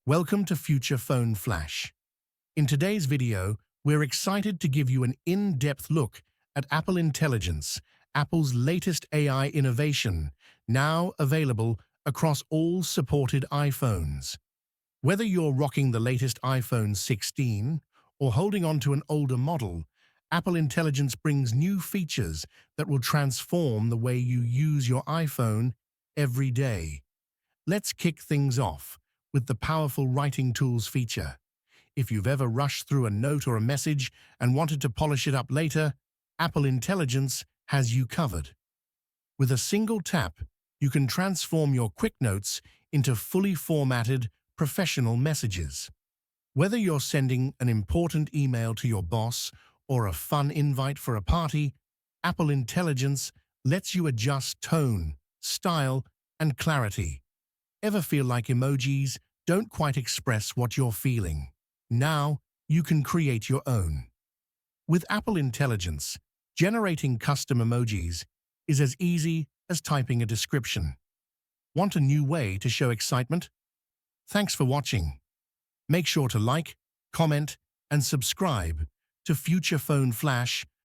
Welcome to Future Phone Flash. In today's video, we're excited to give you an in-depth look at Apple Intelligence, Apple's latest AI innovation, now available across all supported iPhones. Whether you're rocking the latest iPhone 16 or holding on to an older model, Apple Intelligence brings new features that will transform the way you use your iPhone every day. Let's kick things off with the powerful Writing Tools feature. If you've ever rushed through a note or a message and wanted to polish it up later, Apple Intelligence has you covered. With a single tap, you can transform your quick notes into fully formatted, professional messages. Whether you're sending an important email to your boss or a fun invite for a party, Apple Intelligence lets you adjust tone, style, and clarity. Ever feel like emojis don't quite express what you're feeling? Now, you can create your own. With Apple Intelligence, generating custom emojis is as easy as typing a description. Want a new way to show excitement? Thanks for watching. Make sure to like, comment, and subscribe to Future Phone Flash